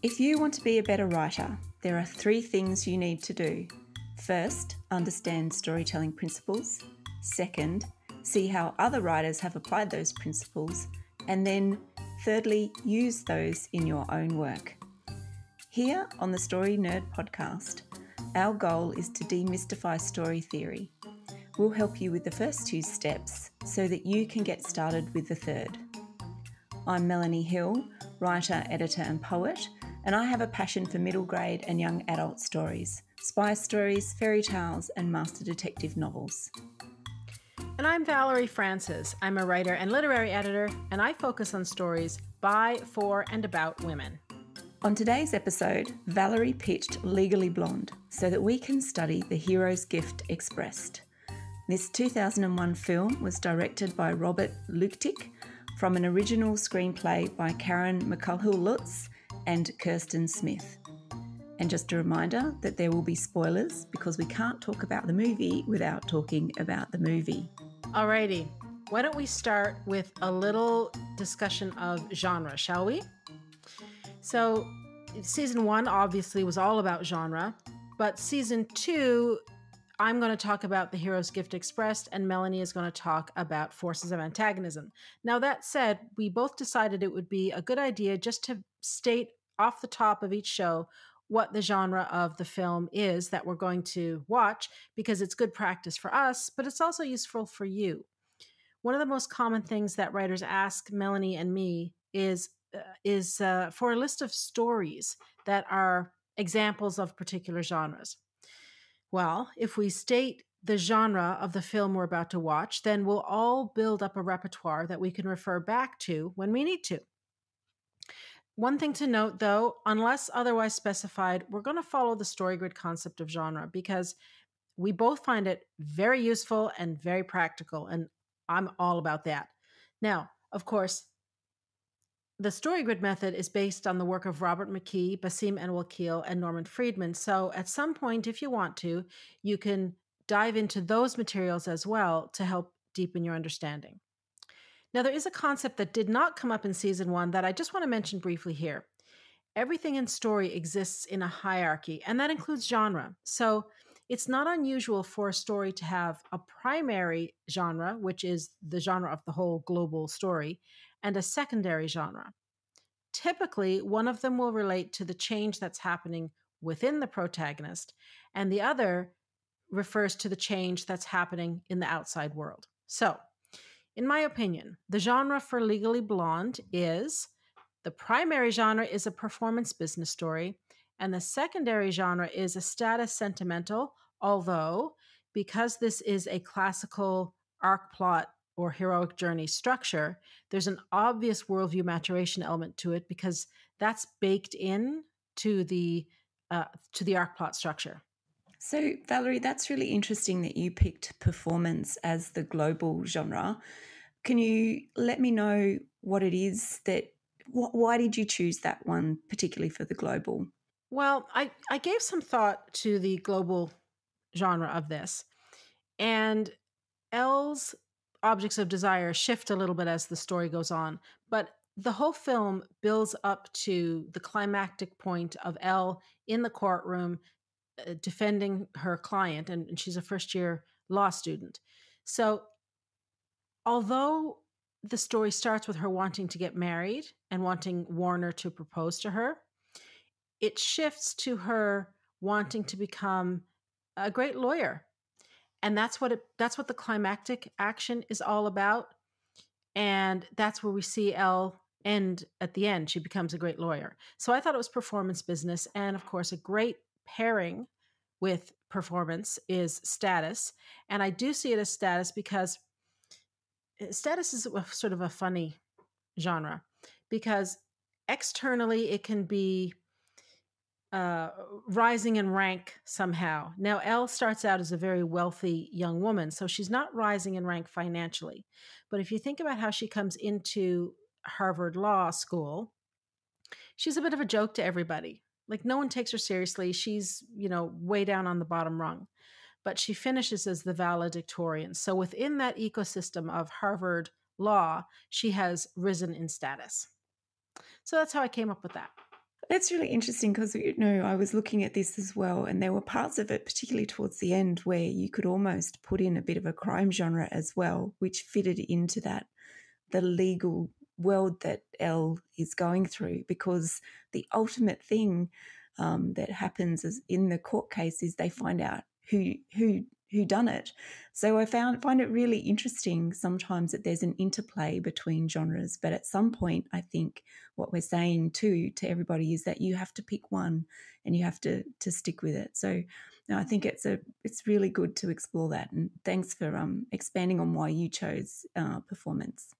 If you want to be a better writer, there are 3 things you need to do. First, understand storytelling principles. Second, see how other writers have applied those principles. And then, thirdly, use those in your own work. Here on the Story Nerd podcast, our goal is to demystify story theory. We'll help you with the first 2 steps so that you can get started with the third. I'm Melanie Hill, writer, editor and poet, and I have a passion for middle grade and young adult stories, spy stories, fairy tales and master detective novels. And I'm Valerie Francis. I'm a writer and literary editor, and I focus on stories by, for, and about women. On today's episode, Valerie pitched Legally Blonde so that we can study the hero's gift expressed. This 2001 film was directed by Robert Luchtig from an original screenplay by Karen McCullough-Lutz and Kirsten Smith. And just a reminder that there will be spoilers because we can't talk about the movie without talking about the movie. Alrighty, why don't we start with a little discussion of genre, shall we? So, season 1 obviously was all about genre, but season 2, I'm going to talk about the hero's gift expressed, and Melanie is going to talk about Forces of Antagonism. Now, that said, we both decided it would be a good idea just to state off the top of each show what the genre of the film is that we're going to watch, because it's good practice for us, but it's also useful for you. One of the most common things that writers ask Melanie and me is for a list of stories that are examples of particular genres. Well, if we state the genre of the film we're about to watch, then we'll all build up a repertoire that we can refer back to when we need to. One thing to note, though, unless otherwise specified, we're going to follow the story grid concept of genre because we both find it very useful and very practical, and I'm all about that. Now, of course, the story grid method is based on the work of Robert McKee, Basim El-Wakil, and Norman Friedman. So at some point, if you want to, you can dive into those materials as well to help deepen your understanding. Now, there is a concept that did not come up in season 1 that I just want to mention briefly here. Everything in story exists in a hierarchy, and that includes genre. So it's not unusual for a story to have a primary genre, which is the genre of the whole global story, and a secondary genre. Typically, one of them will relate to the change that's happening within the protagonist, and the other refers to the change that's happening in the outside world. So, in my opinion, the genre for Legally Blonde is the primary genre is a performance business story, and the secondary genre is a status sentimental, although because this is a classical arc plot or heroic journey structure, there's an obvious worldview maturation element to it because that's baked in to the arc plot structure. So, Valerie, that's really interesting that you picked performance as the global genre. Can you let me know what it is why did you choose that one particularly for the global? Well, I gave some thought to the global genre of this, and Elle's objects of desire shift a little bit as the story goes on, but the whole film builds up to the climactic point of Elle in the courtroom defending her client, and she's a first-year law student. So although the story starts with her wanting to get married and wanting Warner to propose to her, it shifts to her wanting to become a great lawyer. And that's what the climactic action is all about. And that's where we see Elle end at the end. She becomes a great lawyer. So I thought it was performance business. And of course, a great pairing with performance is status. And I do see it as status because status is sort of a funny genre because externally it can be rising in rank somehow. Now, Elle starts out as a very wealthy young woman, so she's not rising in rank financially. But if you think about how she comes into Harvard Law School, she's a bit of a joke to everybody. Like, no one takes her seriously. She's, way down on the bottom rung. But she finishes as the valedictorian. So within that ecosystem of Harvard Law, she has risen in status. So that's how I came up with that. That's really interesting because, I was looking at this as well, and there were parts of it, particularly towards the end, where you could almost put in a bit of a crime genre as well, which fitted into the legal world that Elle is going through, because the ultimate thing that happens is in the court case is they find out who done it. So I find it really interesting sometimes that there's an interplay between genres, but at some point I think what we're saying to everybody is that you have to pick one and you have to stick with it. So no, I think it's really good to explore that, and thanks for expanding on why you chose performance.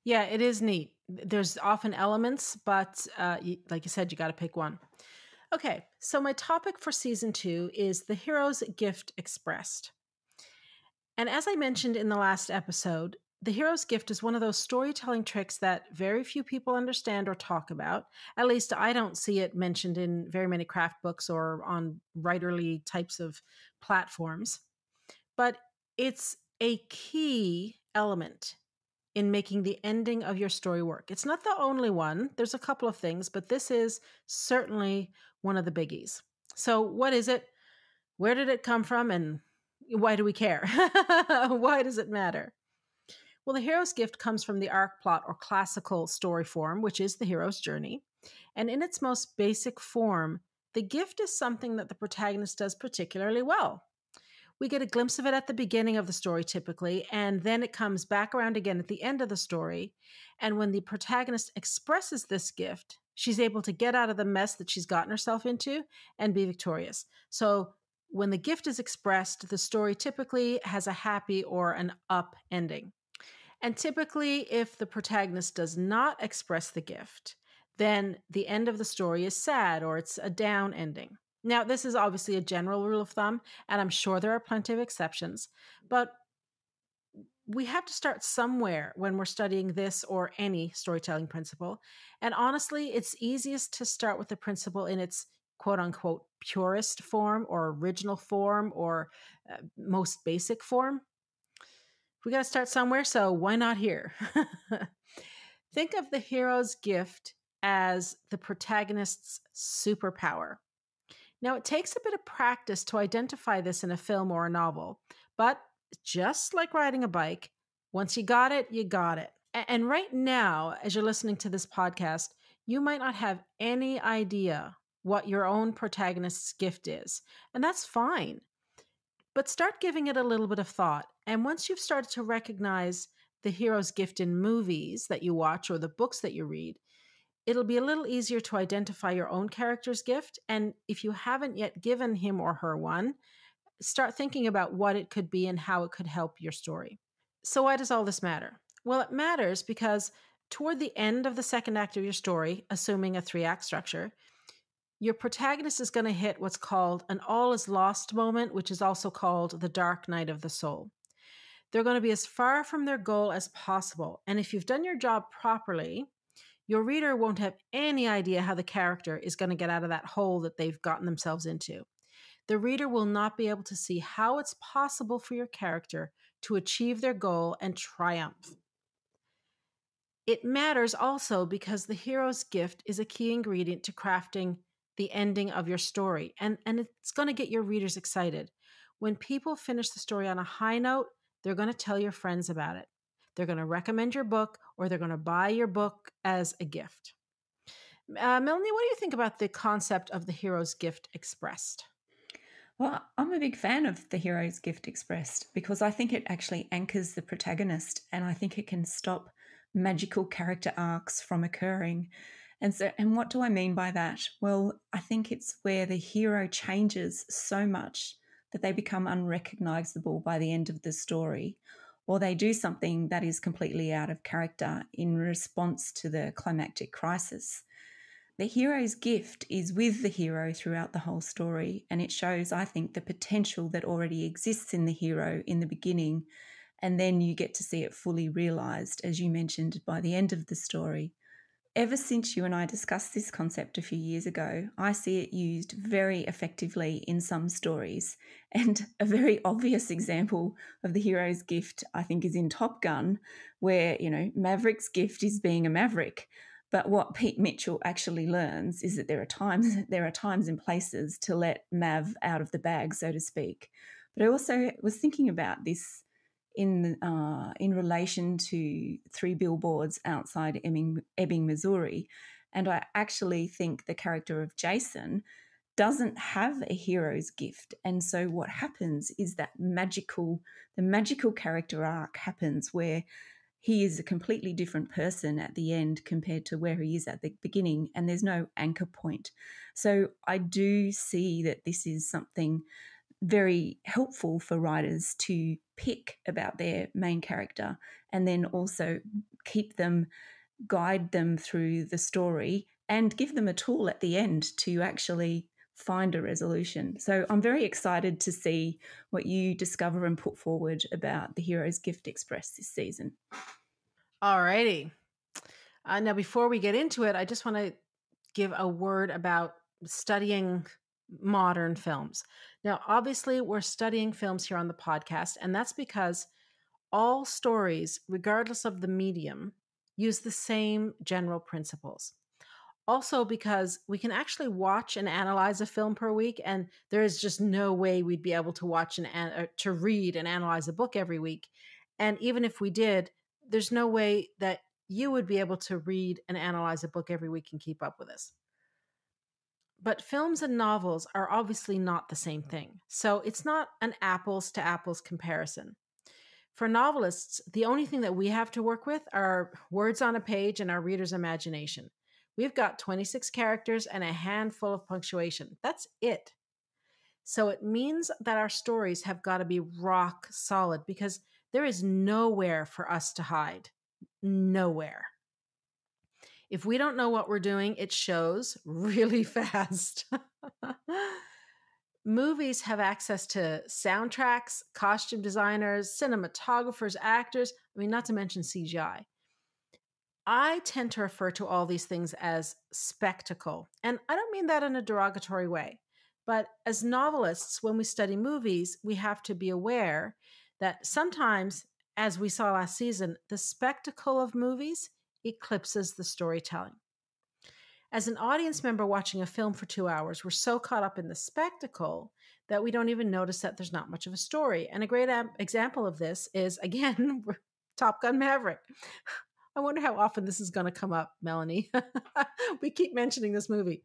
Yeah, it is neat. There's often elements, but like you said, you got to pick one. Okay, so my topic for season 2 is the hero's gift expressed. And as I mentioned in the last episode, the hero's gift is one of those storytelling tricks that very few people understand or talk about. At least I don't see it mentioned in very many craft books or on writerly types of platforms. But it's a key element in making the ending of your story work. It's not the only one. There's a couple of things, but this is certainly one of the biggies. So, what is it? Where did it come from? And why do we care? Why does it matter? Well, the hero's gift comes from the arc plot or classical story form, which is the hero's journey. And in its most basic form, the gift is something that the protagonist does particularly well. We get a glimpse of it at the beginning of the story typically, and then it comes back around again at the end of the story. And when the protagonist expresses this gift, she's able to get out of the mess that she's gotten herself into and be victorious. So when the gift is expressed, the story typically has a happy or an up ending. And typically, if the protagonist does not express the gift, then the end of the story is sad or it's a down ending. Now, this is obviously a general rule of thumb, and I'm sure there are plenty of exceptions, but we have to start somewhere when we're studying this or any storytelling principle. And honestly, it's easiest to start with the principle in its quote unquote purest form or original form or most basic form. We got to start somewhere, so why not here? Think of the hero's gift as the protagonist's superpower. Now, it takes a bit of practice to identify this in a film or a novel, but just like riding a bike, once you got it, you got it. And right now, as you're listening to this podcast, you might not have any idea what your own protagonist's gift is, and that's fine. But start giving it a little bit of thought. And once you've started to recognize the hero's gift in movies that you watch or the books that you read, it'll be a little easier to identify your own character's gift. And if you haven't yet given him or her one, start thinking about what it could be and how it could help your story. So, why does all this matter? Well, it matters because toward the end of the second act of your story, assuming a 3-act structure, your protagonist is going to hit what's called an all is lost moment, which is also called the dark night of the soul. They're going to be as far from their goal as possible. And if you've done your job properly, your reader won't have any idea how the character is going to get out of that hole that they've gotten themselves into. The reader will not be able to see how it's possible for your character to achieve their goal and triumph. It matters also because the hero's gift is a key ingredient to crafting the ending of your story, and it's going to get your readers excited. When people finish the story on a high note, they're going to tell your friends about it. They're going to recommend your book, or they're going to buy your book as a gift. Melanie, what do you think about the concept of the hero's gift expressed? Well, I'm a big fan of the hero's gift expressed because I think it actually anchors the protagonist, and I think it can stop magical character arcs from occurring. And what do I mean by that? Well, I think it's where the hero changes so much that they become unrecognizable by the end of the story, or they do something that is completely out of character in response to the climactic crisis. The hero's gift is with the hero throughout the whole story, and it shows, I think, the potential that already exists in the hero in the beginning, and then you get to see it fully realised, as you mentioned, by the end of the story. Ever since you and I discussed this concept a few years ago, I see it used very effectively in some stories. And a very obvious example of the hero's gift, I think, is in Top Gun, where, Maverick's gift is being a maverick. But what Pete Mitchell actually learns is that there are times and places to let Mav out of the bag, so to speak. But I also was thinking about this in relation to Three Billboards Outside Ebbing, Missouri, and I actually think the character of Jason doesn't have a hero's gift. And so what happens is that the magical character arc happens where he is a completely different person at the end compared to where he is at the beginning, and there's no anchor point. So I do see that this is something very helpful for writers to pick about their main character, and then also guide them through the story and give them a tool at the end to actually find a resolution. So I'm very excited to see what you discover and put forward about the Hero's Gift Express this season. All righty. Now, before we get into it, I just want to give a word about studying modern films. Now, obviously, we're studying films here on the podcast, and that's because all stories, regardless of the medium, use the same general principles. Also, because we can actually watch and analyze a film per week, and there is just no way we'd be able to to read and analyze a book every week. And even if we did, there's no way that you would be able to read and analyze a book every week and keep up with us. But films and novels are obviously not the same thing. So it's not an apples to apples comparison. For novelists, the only thing that we have to work with are words on a page and our reader's imagination. We've got 26 characters and a handful of punctuation. That's it. So it means that our stories have got to be rock solid because there is nowhere for us to hide. Nowhere. If we don't know what we're doing, it shows really fast. Movies have access to soundtracks, costume designers, cinematographers, actors, not to mention CGI. I tend to refer to all these things as spectacle. And I don't mean that in a derogatory way. But as novelists, when we study movies, we have to be aware that sometimes, as we saw last season, the spectacle of movies eclipses the storytelling. As an audience member watching a film for 2 hours, we're so caught up in the spectacle that we don't even notice that there's not much of a story. And a great example of this is, again, Top Gun Maverick. I wonder how often this is going to come up, Melanie. We keep mentioning this movie.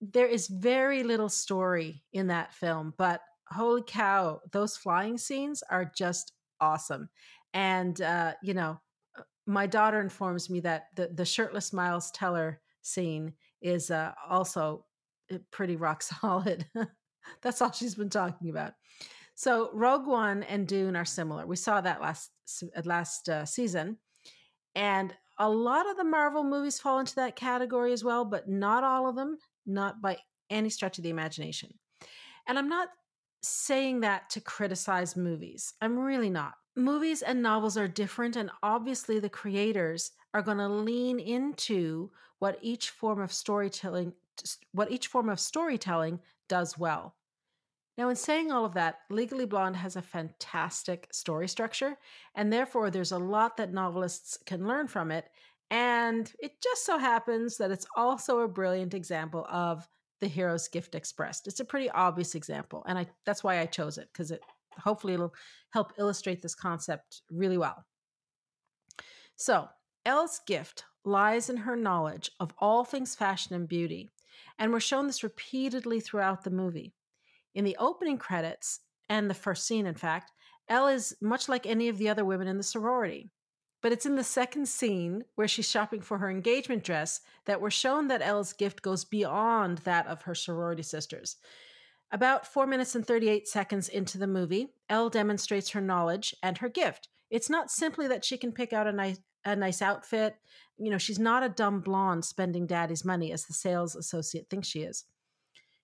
There is very little story in that film, but holy cow, those flying scenes are just awesome. And, my daughter informs me that the shirtless Miles Teller scene is also pretty rock solid. That's all she's been talking about. So Rogue One and Dune are similar. We saw that last season. And a lot of the Marvel movies fall into that category as well, but not all of them, not by any stretch of the imagination. And I'm not saying that to criticize movies. I'm really not. Movies and novels are different, and obviously the creators are going to lean into what each form of storytelling does well. Now, in saying all of that, Legally Blonde has a fantastic story structure, and therefore there's a lot that novelists can learn from it. And it just so happens that it's also a brilliant example of the hero's gift expressed. It's a pretty obvious example, and that's why I chose it, because hopefully it'll help illustrate this concept really well. So, Elle's gift lies in her knowledge of all things fashion and beauty, and we're shown this repeatedly throughout the movie. In the opening credits, and the first scene, in fact, Elle is much like any of the other women in the sorority. But it's in the second scene, where she's shopping for her engagement dress, that we're shown that Elle's gift goes beyond that of her sorority sisters. About 4 minutes and 38 seconds into the movie, Elle demonstrates her knowledge and her gift. It's not simply that she can pick out a nice outfit. She's not a dumb blonde spending daddy's money, as the sales associate thinks she is.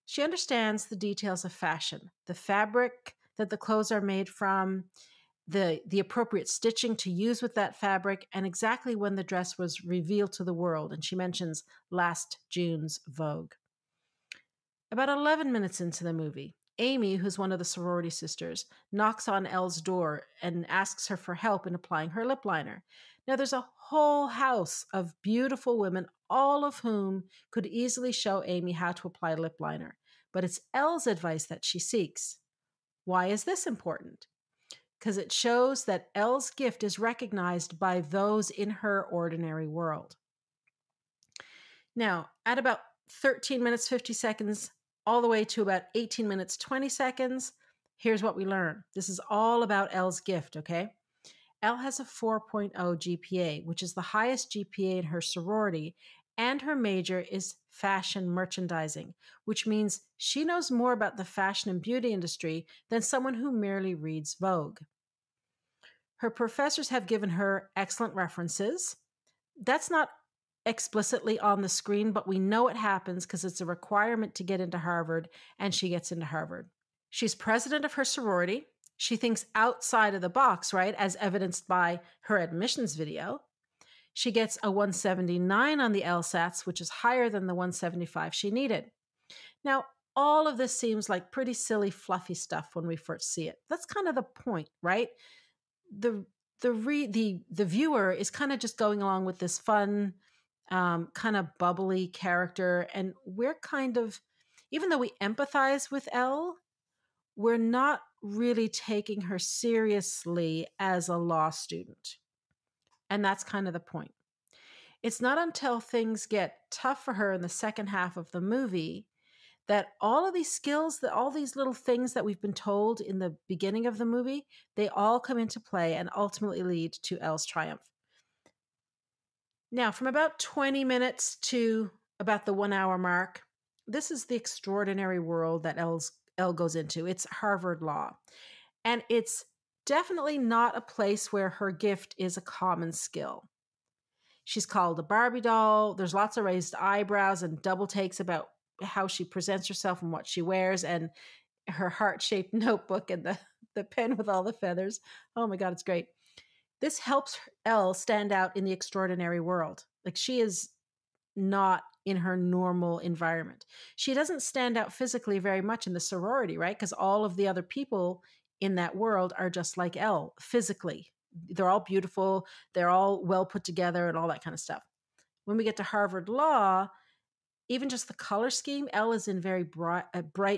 She understands the details of fashion, the fabric that the clothes are made from, the appropriate stitching to use with that fabric, and exactly when the dress was revealed to the world. And she mentions last June's Vogue. About 11 minutes into the movie, Amy, who's one of the sorority sisters, knocks on Elle's door and asks her for help in applying her lip liner. Now, there's a whole house of beautiful women all of whom could easily show Amy how to apply lip liner. But it's Elle's advice that she seeks. Why is this important? Because it shows that Elle's gift is recognized by those in her ordinary world. Now, at about 13 minutes, 50 seconds, all the way to about 18 minutes, 20 seconds, here's what we learn. This is all about Elle's gift, okay? Elle has a 4.0 GPA, which is the highest GPA in her sorority, and her major is fashion merchandising, which means she knows more about the fashion and beauty industry than someone who merely reads Vogue. Her professors have given her excellent references. That's not explicitly on the screen, but we know it happens because it's a requirement to get into Harvard, and she gets into Harvard. She's president of her sorority. She thinks outside of the box, right, as evidenced by her admissions video. She gets a 179 on the LSATs, which is higher than the 175 she needed. Now, all of this seems like pretty silly, fluffy stuff when we first see it. That's kind of the point, right? The viewer is kind of just going along with this fun, kind of bubbly character, and we're kind of, even though we empathize with Elle, we're not really taking her seriously as a law student. And that's kind of the point. It's not until things get tough for her in the second half of the movie that all of these skills, that all these little things that we've been told in the beginning of the movie, they all come into play and ultimately lead to Elle's triumph. Now, from about 20 minutes to about the 1 hour mark, this is the extraordinary world that Elle goes into. It's Harvard Law. And it's definitely not a place where her gift is a common skill. She's called a Barbie doll. There's lots of raised eyebrows and double takes about how she presents herself and what she wears, and her heart-shaped notebook and the pen with all the feathers. Oh my God, it's great. This helps Elle stand out in the extraordinary world. Like, she is not in her normal environment. She doesn't stand out physically very much in the sorority, right? Because all of the other people in that world are just like Elle physically. They're all beautiful. They're all well put together and all that kind of stuff. When we get to Harvard Law, even just the color scheme, Elle is in very bright,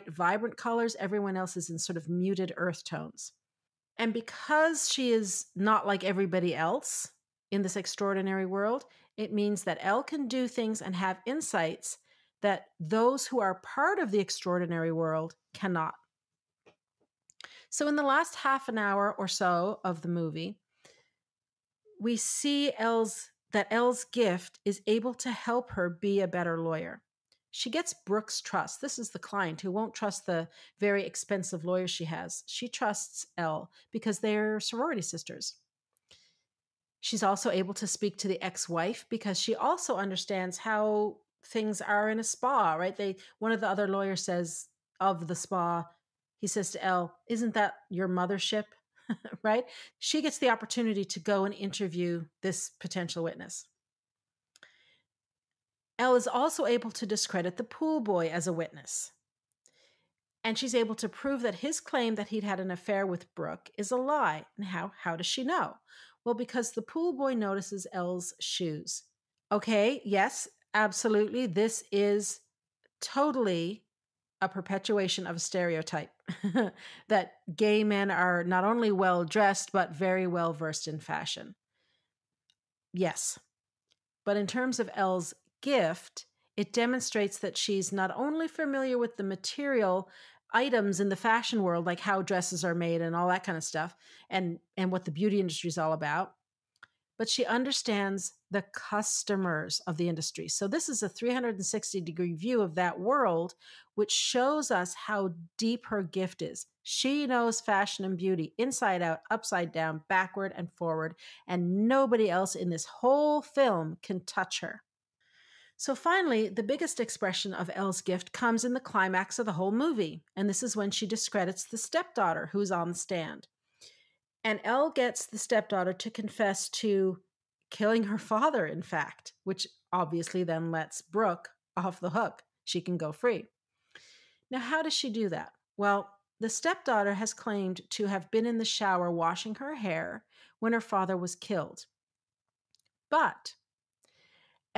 vibrant colors. Everyone else is in sort of muted earth tones. And because she is not like everybody else in this extraordinary world, it means that Elle can do things and have insights that those who are part of the extraordinary world cannot. So in the last half an hour or so of the movie, we see that Elle's gift is able to help her be a better lawyer. She gets Brooke's trust. This is the client who won't trust the very expensive lawyer she has. She trusts Elle because they're sorority sisters. She's also able to speak to the ex-wife because she also understands how things are in a spa, right? One of the other lawyers says of the spa, he says to Elle, "Isn't that your mothership?" Right? She gets the opportunity to go and interview this potential witness. Elle is also able to discredit the pool boy as a witness. And she's able to prove that his claim that he'd had an affair with Brooke is a lie. And how does she know? Well, because the pool boy notices Elle's shoes. Okay, yes, absolutely. This is totally a perpetuation of a stereotype that gay men are not only well dressed, but very well versed in fashion. Yes. But in terms of Elle's gift, it demonstrates that she's not only familiar with the material items in the fashion world, like how dresses are made and all that kind of stuff, and what the beauty industry is all about, but she understands the customers of the industry. So this is a 360-degree view of that world, which shows us how deep her gift is. She knows fashion and beauty inside out, upside down, backward and forward, and nobody else in this whole film can touch her. So finally, the biggest expression of Elle's gift comes in the climax of the whole movie, and this is when she discredits the stepdaughter who's on the stand. And Elle gets the stepdaughter to confess to killing her father, in fact, which obviously then lets Brooke off the hook. She can go free. Now, how does she do that? Well, the stepdaughter has claimed to have been in the shower washing her hair when her father was killed. But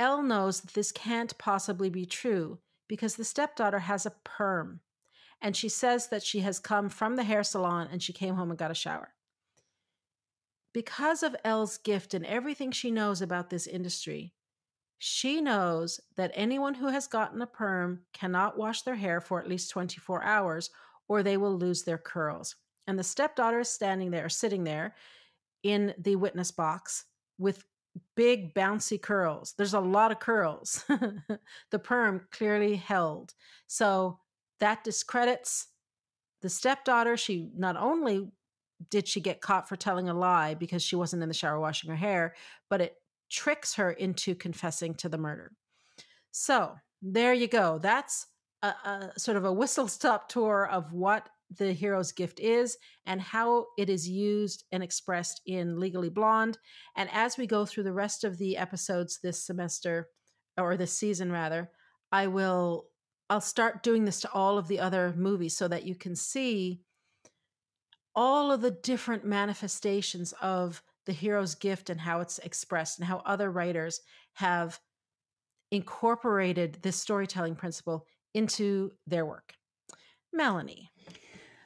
Elle knows that this can't possibly be true because the stepdaughter has a perm, and she says that she has come from the hair salon and she came home and got a shower. Because of Elle's gift and everything she knows about this industry, she knows that anyone who has gotten a perm cannot wash their hair for at least 24 hours or they will lose their curls. And the stepdaughter is sitting there in the witness box with big bouncy curls. There's a lot of curls. The perm clearly held. So that discredits the stepdaughter. She not only did she get caught for telling a lie because she wasn't in the shower washing her hair, but it tricks her into confessing to the murder. So there you go. That's a sort of a whistle-stop tour of what the hero's gift is and how it is used and expressed in Legally Blonde. And as we go through the rest of the episodes this semester, or this season rather, I'll start doing this to all of the other movies so that you can see all of the different manifestations of the hero's gift and how it's expressed and how other writers have incorporated this storytelling principle into their work. Melanie.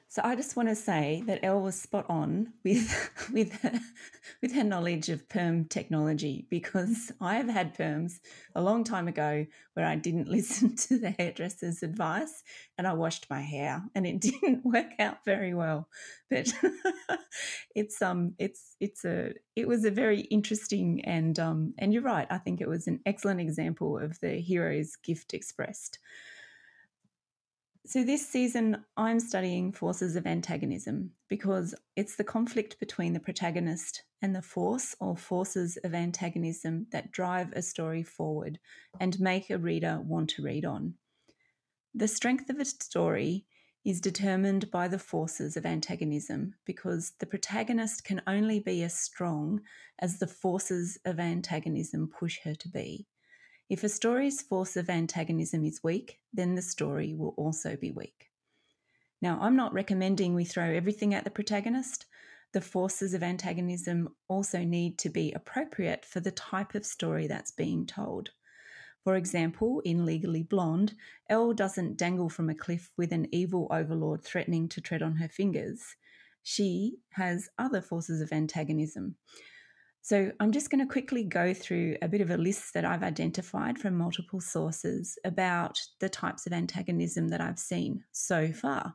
So I just want to say that Elle was spot on with her knowledge of perm technology, because I have had perms a long time ago where I didn't listen to the hairdresser's advice and I washed my hair and it didn't work out very well. But it was a very interesting and you're right. I think it was an excellent example of the hero's gift expressed. So this season, I'm studying Forces of Antagonism because it's the conflict between the protagonist and the force or forces of antagonism that drive a story forward and make a reader want to read on. The strength of a story is determined by the forces of antagonism because the protagonist can only be as strong as the forces of antagonism push her to be. If a story's force of antagonism is weak, then the story will also be weak. Now, I'm not recommending we throw everything at the protagonist. The forces of antagonism also need to be appropriate for the type of story that's being told. For example, in Legally Blonde, Elle doesn't dangle from a cliff with an evil overlord threatening to tread on her fingers. She has other forces of antagonism. So I'm just going to quickly go through a bit of a list that I've identified from multiple sources about the types of antagonism that I've seen so far.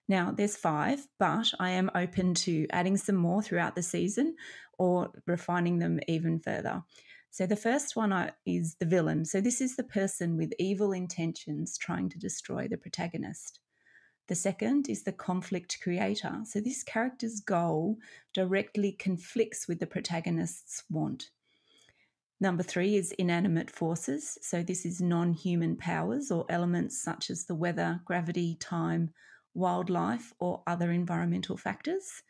Now, there's 5, but I am open to adding some more throughout the season or refining them even further. So the first one is the villain. So this is the person with evil intentions trying to destroy the protagonist. The second is the conflict creator. So this character's goal directly conflicts with the protagonist's want. Number 3 is inanimate forces. So this is non-human powers or elements such as the weather, gravity, time, wildlife, or other environmental factors.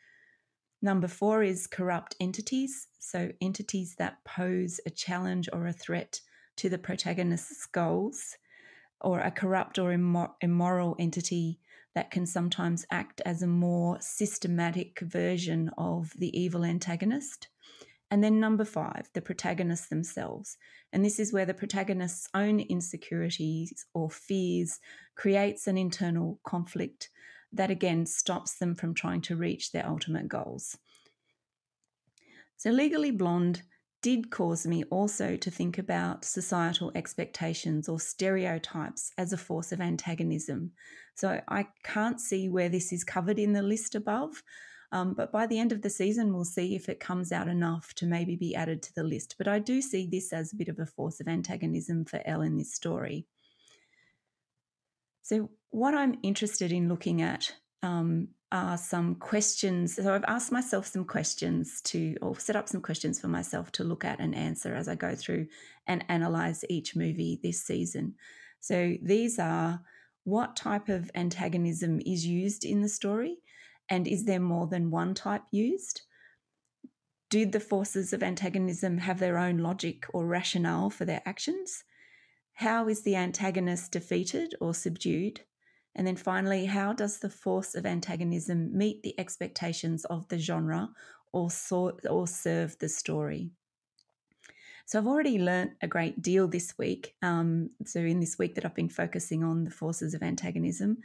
Number 4 is corrupt entities. So entities that pose a challenge or a threat to the protagonist's goals, or a corrupt or immoral entity that can sometimes act as a more systematic version of the evil antagonist. And then number 5, the protagonists themselves. And this is where the protagonist's own insecurities or fears creates an internal conflict that again stops them from trying to reach their ultimate goals. So Legally Blonde did cause me also to think about societal expectations or stereotypes as a force of antagonism. So I can't see where this is covered in the list above, but by the end of the season, we'll see if it comes out enough to maybe be added to the list. But I do see this as a bit of a force of antagonism for Elle in this story. So what I'm interested in looking at are some questions. So I've asked myself some questions or set up some questions for myself to look at and answer as I go through and analyse each movie this season. So these are: what type of antagonism is used in the story, and is there more than one type used? Do the forces of antagonism have their own logic or rationale for their actions? How is the antagonist defeated or subdued? And then finally, how does the force of antagonism meet the expectations of the genre or serve the story? So I've already learnt a great deal this week. So in this week that I've been focusing on the forces of antagonism,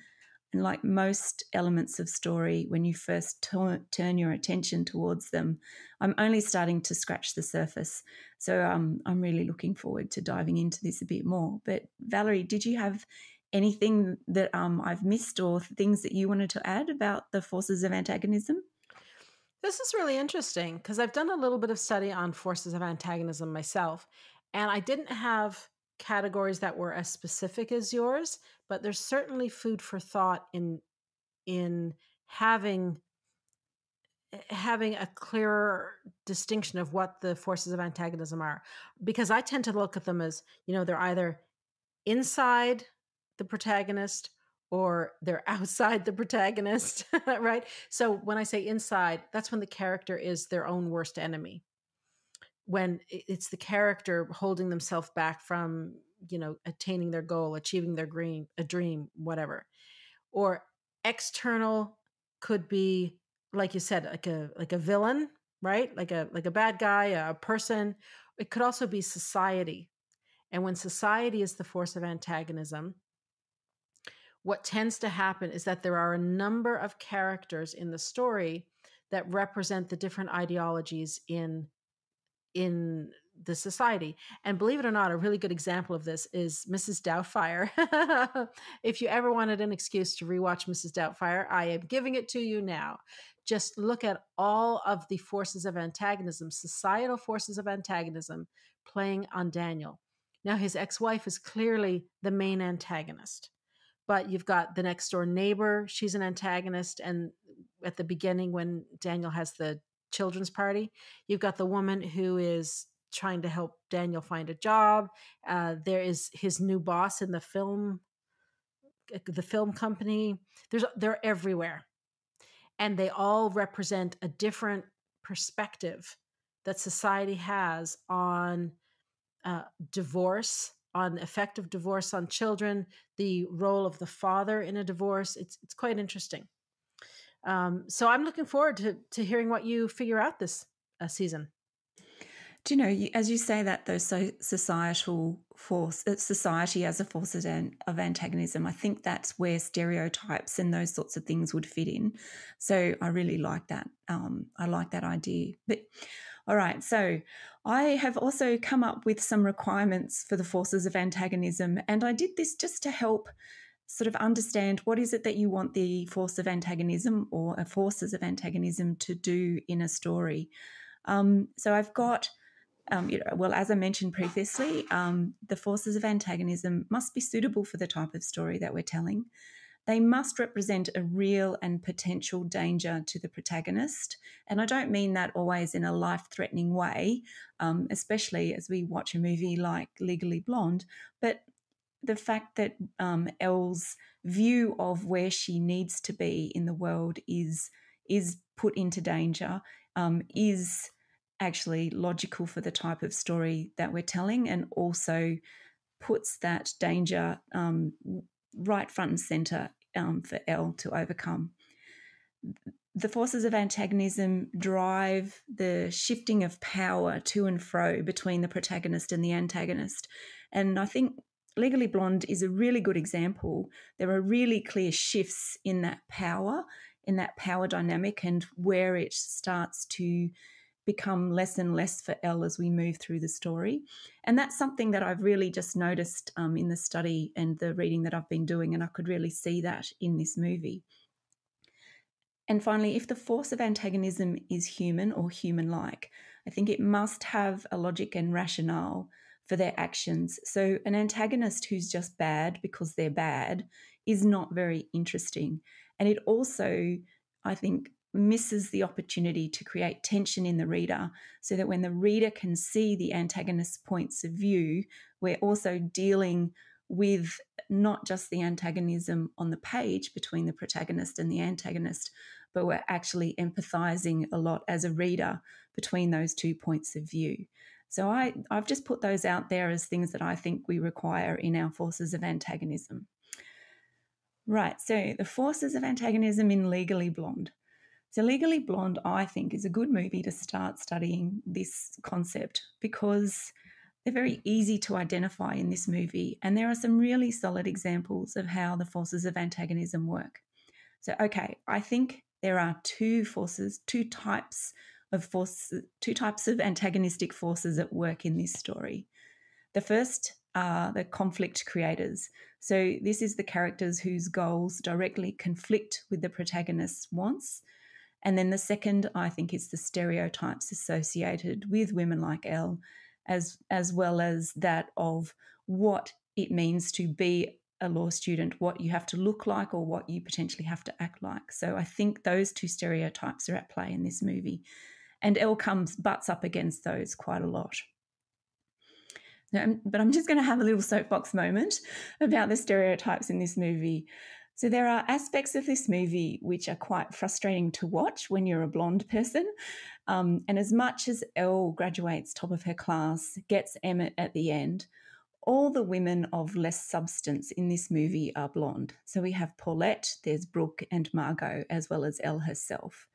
and like most elements of story, when you first turn your attention towards them, I'm only starting to scratch the surface. So I'm really looking forward to diving into this a bit more. But Valerie, did you have anything that I've missed or things that you wanted to add about the forces of antagonism? This is really interesting because I've done a little bit of study on forces of antagonism myself, and I didn't have categories that were as specific as yours, but there's certainly food for thought in having a clearer distinction of what the forces of antagonism are, because I tend to look at them as, they're either inside the protagonist or they're outside the protagonist, right? So when I say inside, that's when the character is their own worst enemy. When it's the character holding themselves back from, attaining their goal, achieving their dream, whatever. Or external could be, like you said, like a villain, right? Like a bad guy, a person. It could also be society. And when society is the force of antagonism, what tends to happen is that there are a number of characters in the story that represent the different ideologies in the society. And believe it or not, a really good example of this is Mrs. Doubtfire. If you ever wanted an excuse to rewatch Mrs. Doubtfire, I am giving it to you now. Just look at all of the forces of antagonism, societal forces of antagonism playing on Daniel. Now, his ex-wife is clearly the main antagonist, but you've got the next door neighbor. She's an antagonist. And at the beginning, when Daniel has the children's party, you've got the woman who is trying to help Daniel find a job. There is his new boss in the film company. They're everywhere. And they all represent a different perspective that society has on divorce, on effect of divorce on children, the role of the father in a divorce. It's quite interesting. So I'm looking forward to hearing what you figure out this season. Do you know, as you say that, those societal force, society as a force of antagonism, I think that's where stereotypes and those sorts of things would fit in. So I really like that. I like that idea. But all right, so I have also come up with some requirements for the forces of antagonism, and I did this just to help sort of understand what is it that you want the force of antagonism or forces of antagonism to do in a story. So I've got, as I mentioned previously, the forces of antagonism must be suitable for the type of story that we're telling. They must represent a real and potential danger to the protagonist. And I don't mean that always in a life-threatening way, especially as we watch a movie like Legally Blonde, but the fact that Elle's view of where she needs to be in the world is put into danger, is actually logical for the type of story that we're telling, and also puts that danger right front and center for Elle to overcome. The forces of antagonism drive the shifting of power to and fro between the protagonist and the antagonist. And I think Legally Blonde is a really good example. There are really clear shifts in that power dynamic, and where it starts to become less and less for Elle as we move through the story. And that's something that I've really just noticed in the study and the reading that I've been doing, and I could really see that in this movie. And finally, if the force of antagonism is human or human-like, I think it must have a logic and rationale for their actions. So an antagonist who's just bad because they're bad is not very interesting. And it also, I think, misses the opportunity to create tension in the reader, so that when the reader can see the antagonist's points of view, we're also dealing with not just the antagonism on the page between the protagonist and the antagonist, but we're actually empathizing a lot as a reader between those two points of view. So I've just put those out there as things that I think we require in our forces of antagonism. Right, so the forces of antagonism in Legally Blonde. So Legally Blonde, I think, is a good movie to start studying this concept, because they're very easy to identify in this movie, and there are some really solid examples of how the forces of antagonism work. So, okay, I think there are two types of antagonistic forces at work in this story. The first are the conflict creators. So this is the characters whose goals directly conflict with the protagonist's wants. And then the second, I think, is the stereotypes associated with women like Elle, as well as that of what it means to be a law student, what you have to look like or what you potentially have to act like. So I think those two stereotypes are at play in this movie. And Elle butts up against those quite a lot. But I'm just going to have a little soapbox moment about the stereotypes in this movie. So there are aspects of this movie which are quite frustrating to watch when you're a blonde person. And as much as Elle graduates top of her class, gets Emmett at the end, all the women of less substance in this movie are blonde. So we have Paulette, there's Brooke and Margot, as well as Elle herself.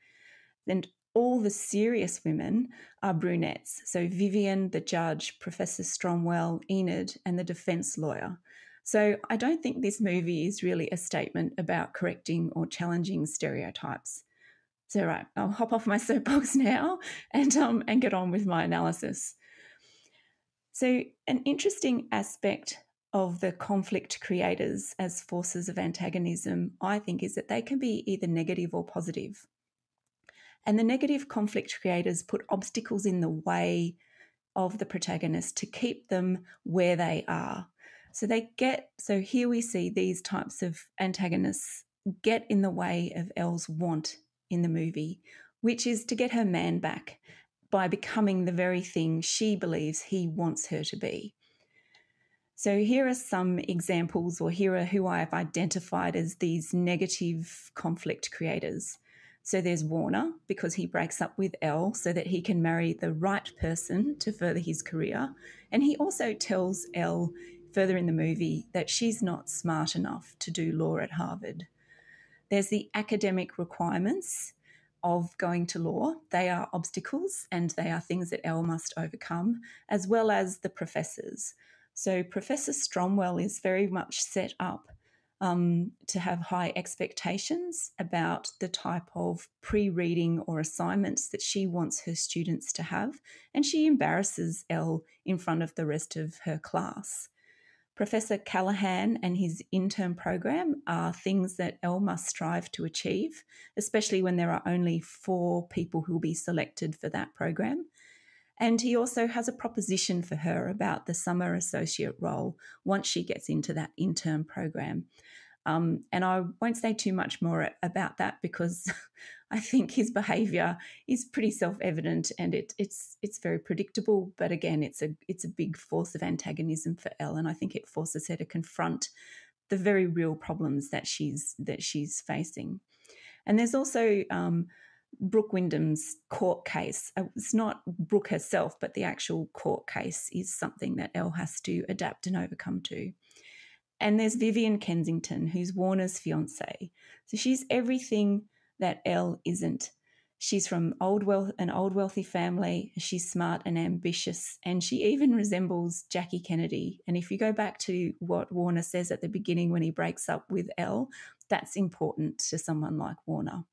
And all the serious women are brunettes. So Vivian, the judge, Professor Stromwell, Enid, and the defense lawyer. So I don't think this movie is really a statement about correcting or challenging stereotypes. So right, I'll hop off my soapbox now and get on with my analysis. So an interesting aspect of the conflict creators as forces of antagonism, I think, is that they can be either negative or positive. And the negative conflict creators put obstacles in the way of the protagonist to keep them where they are. So here we see these types of antagonists get in the way of Elle's want in the movie, which is to get her man back by becoming the very thing she believes he wants her to be. So here are some examples, or here are who I have identified as these negative conflict creators. So there's Warner, because he breaks up with Elle so that he can marry the right person to further his career. And he also tells Elle further in the movie that she's not smart enough to do law at Harvard. There's the academic requirements of going to law. They are obstacles and they are things that Elle must overcome, as well as the professors. So Professor Stromwell is very much set up to have high expectations about the type of pre-reading or assignments that she wants her students to have, and she embarrasses Elle in front of the rest of her class. Professor Callahan and his intern program are things that Elle must strive to achieve, especially when there are only 4 people who will be selected for that program. And he also has a proposition for her about the summer associate role once she gets into that intern program. And I won't say too much more about that because I think his behaviour is pretty self-evident and it's very predictable. But again, it's a big force of antagonism for Elle, and I think it forces her to confront the very real problems that she's facing. And there's also Brooke Wyndham's court case. It's not Brooke herself, but the actual court case is something that Elle has to adapt and overcome to. And there's Vivian Kensington, who's Warner's fiancée. So she's everything that Elle isn't. She's from an old wealthy family. She's smart and ambitious, and she even resembles Jackie Kennedy. And if you go back to what Warner says at the beginning when he breaks up with Elle, that's important to someone like Warner.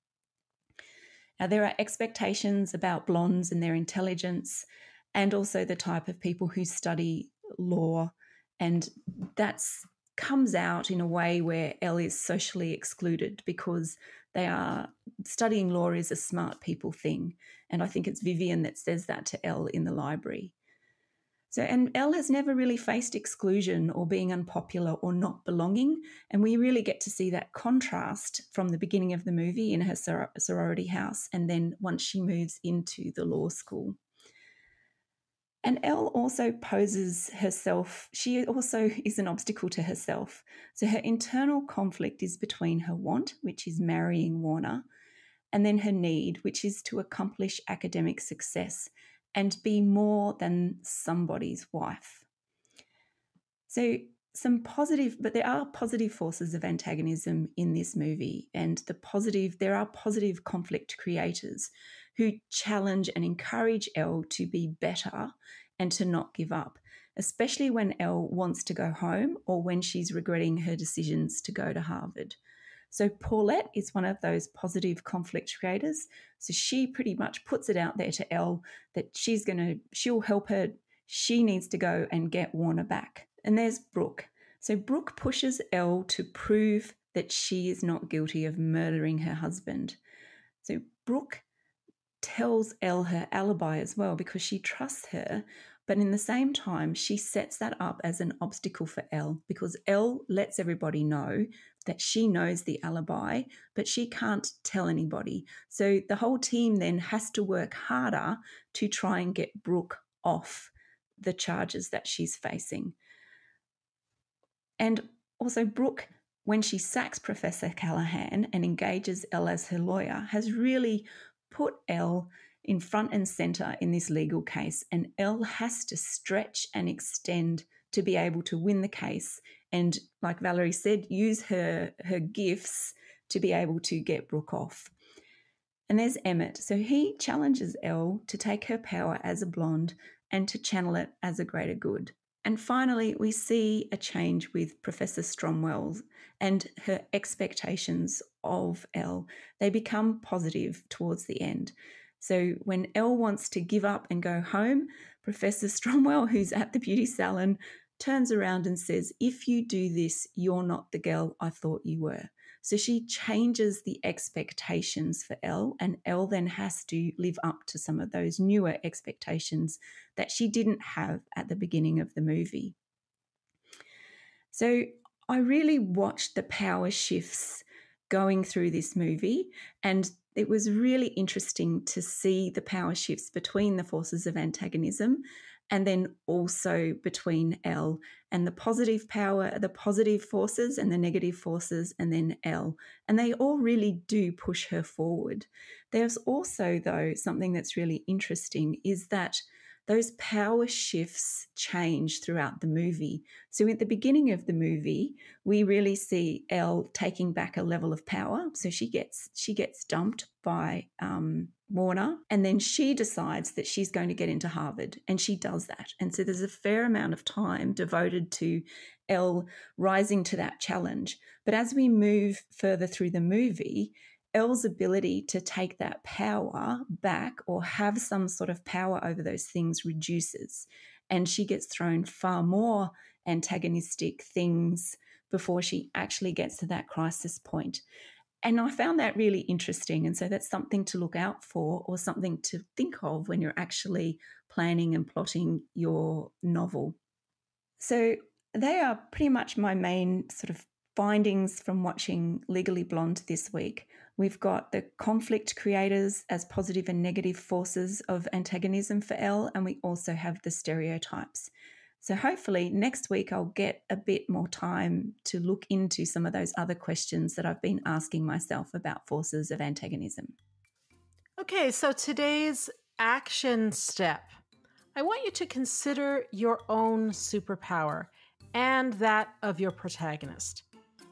Now, there are expectations about blondes and their intelligence, and also the type of people who study law, and that's comes out in a way where Elle is socially excluded because they are studying law is a smart people thing. And I think it's Vivian that says that to Elle in the library. So, and Elle has never really faced exclusion or being unpopular or not belonging. And we really get to see that contrast from the beginning of the movie in her sorority house and then once she moves into the law school. And Elle also poses herself, she also is an obstacle to herself. So her internal conflict is between her want, which is marrying Warner, and then her need, which is to accomplish academic success and be more than somebody's wife. So but there are positive forces of antagonism in this movie, and there are positive conflict creators who challenge and encourage Elle to be better and to not give up, especially when Elle wants to go home or when she's regretting her decisions to go to Harvard. So Paulette is one of those positive conflict creators. So she pretty much puts it out there to Elle that she'll help her. She needs to go and get Warner back. And there's Brooke. So Brooke pushes Elle to prove that she is not guilty of murdering her husband. So Brooke tells Elle her alibi as well because she trusts her, but in the same time, she sets that up as an obstacle for Elle because Elle lets everybody know that she knows the alibi, but she can't tell anybody. So the whole team then has to work harder to try and get Brooke off the charges that she's facing. And also Brooke, when she sacks Professor Callahan and engages Elle as her lawyer, has really put Elle in front and center in this legal case, and Elle has to stretch and extend to be able to win the case and, like Valerie said, use her gifts to be able to get Brooke off. And there's Emmett. So he challenges Elle to take her power as a blonde and to channel it as a greater good. And finally, we see a change with Professor Stromwell and her expectations of Elle. They become positive towards the end. So when Elle wants to give up and go home, Professor Stromwell, who's at the beauty salon, turns around and says, "If you do this, you're not the girl I thought you were." So she changes the expectations for Elle, and Elle then has to live up to some of those newer expectations that she didn't have at the beginning of the movie. So I really watched the power shifts going through this movie, and it was really interesting to see the power shifts between the forces of antagonism and then also between Elle and the positive power, the positive forces and the negative forces, and then Elle. And they all really do push her forward. There's also, though, something that's really interesting is that those power shifts change throughout the movie. So at the beginning of the movie, we really see Elle taking back a level of power. So she gets dumped by Warner, and then she decides that she's going to get into Harvard, and she does that. And so there's a fair amount of time devoted to Elle rising to that challenge. But as we move further through the movie, Elle's ability to take that power back or have some sort of power over those things reduces, and she gets thrown far more antagonistic things before she actually gets to that crisis point. And I found that really interesting, and so that's something to look out for or something to think of when you're actually planning and plotting your novel. So they are pretty much my main sort of findings from watching Legally Blonde this week. We've got the conflict creators as positive and negative forces of antagonism for Elle, and we also have the stereotypes. So hopefully next week I'll get a bit more time to look into some of those other questions that I've been asking myself about forces of antagonism. Okay, so today's action step. I want you to consider your own superpower and that of your protagonist.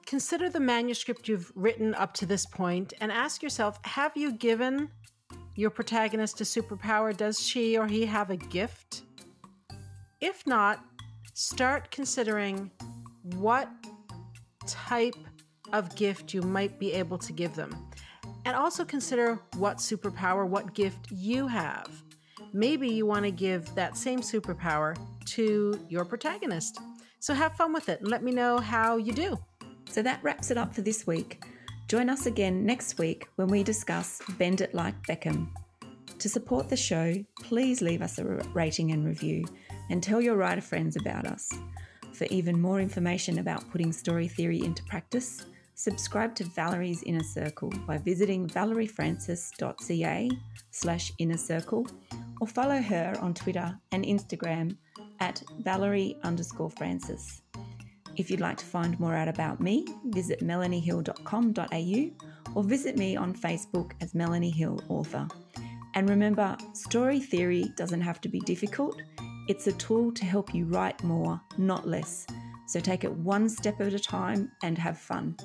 Consider the manuscript you've written up to this point and ask yourself, have you given your protagonist a superpower? Does she or he have a gift? If not, start considering what type of gift you might be able to give them. And also consider what superpower, what gift you have. Maybe you want to give that same superpower to your protagonist. So have fun with it and let me know how you do. So that wraps it up for this week. Join us again next week when we discuss Bend It Like Beckham. To support the show, please leave us a rating and review and tell your writer friends about us. For even more information about putting story theory into practice, subscribe to Valerie's Inner Circle by visiting valeriefrancis.ca/inner circle or follow her on Twitter and Instagram at Valerie_Francis. If you'd like to find more out about me, visit melaniehill.com.au or visit me on Facebook as Melanie Hill Author. And remember, story theory doesn't have to be difficult. It's a tool to help you write more, not less. So take it one step at a time and have fun.